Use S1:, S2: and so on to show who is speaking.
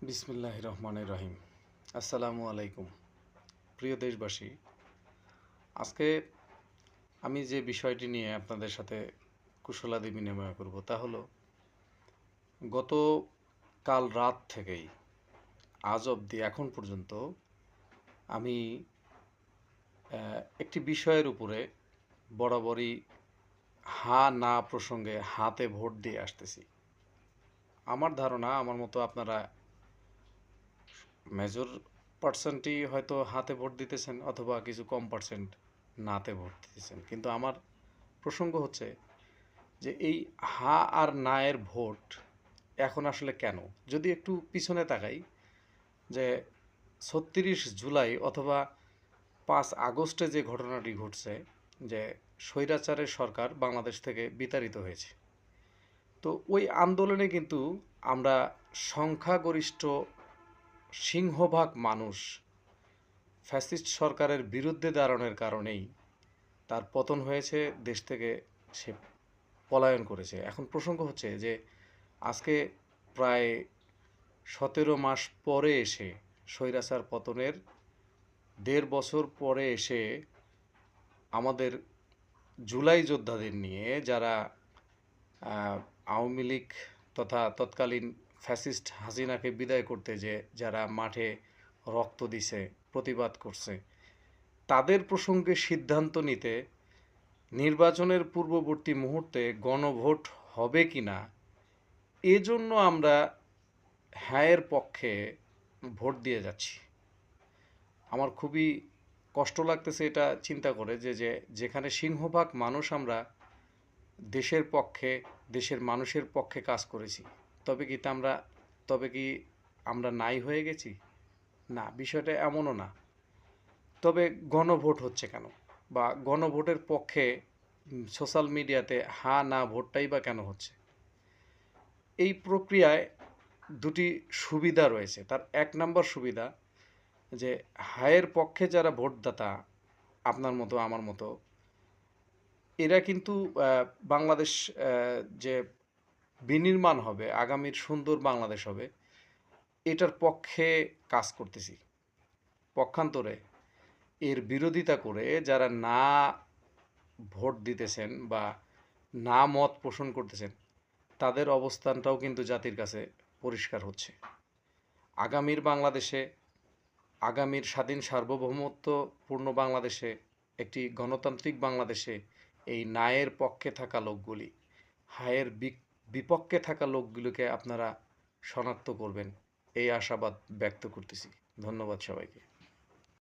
S1: বিসমিল্লাহির রহমানির রহিম। আসসালামু আলাইকুম। প্রিয় দেশবাসী, আজকে আমি যে বিষয়টি নিয়ে আপনাদের সাথে কুশলাদি বিনিময় করব তা হলো, গত কাল রাত থেকেই আজ অবধি এখন পর্যন্ত আমি একটি বিষয়ের উপরে বরাবরই হা না প্রসঙ্গে হাতে ভোট দিয়ে আসতেছি। আমার ধারণা, আমার মতো আপনারা মেজর পার্সেন্টই হয়তো হাতে ভোট দিতেছেন, অথবা কিছু কম পার্সেন্ট নাতে ভোট দিতেছেন। কিন্তু আমার প্রসঙ্গ হচ্ছে যে এই হা আর না এর ভোট এখন আসলে কেন? যদি একটু পিছনে তাকাই, যে ৩৬ জুলাই অথবা ৫ আগস্টে যে ঘটনাটি ঘটছে, যে স্বৈরাচারের সরকার বাংলাদেশ থেকে বিতাড়িত হয়েছে, তো ওই আন্দোলনে কিন্তু আমরা সংখ্যাগরিষ্ঠ সিংহভাগ মানুষ ফ্যাসিস্ট সরকারের বিরুদ্ধে দাঁড়ানোর কারণেই তার পতন হয়েছে, দেশ থেকে সে পলায়ন করেছে। এখন প্রসঙ্গ হচ্ছে যে আজকে প্রায় ১৭ মাস পরে এসে, স্বৈরাচার পতনের ১.৫ বছর পরে এসে, আমাদের জুলাই যোদ্ধাদের নিয়ে যারা আওয়ামী লীগ তথা তৎকালীন ফ্যাসিস্ট হাসিনাকে বিদায় করতে যে যারা মাঠে রক্ত দিছে, প্রতিবাদ করছে, তাদের প্রসঙ্গে সিদ্ধান্ত নিতে নির্বাচনের পূর্ববর্তী মুহূর্তে গণভোট হবে কি না, এজন্য আমরা হ্যাঁয়ের পক্ষে ভোট দিয়ে যাচ্ছি। আমার খুবই কষ্ট লাগতেছে এটা চিন্তা করে যে যেখানে সিংহভাগ মানুষ আমরা দেশের পক্ষে, দেশের মানুষের পক্ষে কাজ করেছি, তবে কি আমরা নাই হয়ে গেছি? না, বিষয়টা এমনও না। তবে গণভোট হচ্ছে কেন, বা গণভোটের পক্ষে সোশ্যাল মিডিয়াতে হা না ভোটটাই বা কেন হচ্ছে? এই প্রক্রিয়ায় দুটি সুবিধা রয়েছে। তার ১ নম্বর সুবিধা, যে হায়ের পক্ষে যারা ভোটদাতা, আপনার মতো আমার মতো, এরা কিন্তু বাংলাদেশ যে বিনির্মাণ হবে, আগামীর সুন্দর বাংলাদেশ হবে, এটার পক্ষে কাজ করতেছি। পক্ষান্তরে এর বিরোধিতা করে যারা না ভোট দিতেছেন বা না মত পোষণ করতেছেন, তাদের অবস্থানটাও কিন্তু জাতির কাছে পরিষ্কার হচ্ছে। আগামীর বাংলাদেশে, আগামীর স্বাধীন সার্বভৌমত্বপূর্ণ বাংলাদেশে, একটি গণতান্ত্রিক বাংলাদেশে এই ন্যায়ের পক্ষে থাকা লোকগুলি হায়ের বিপক্ষে থাকা লোকগুলোকে আপনারা শনাক্ত করবেন, এই আশাবাদ ব্যক্ত করতেছি। ধন্যবাদ সবাইকে।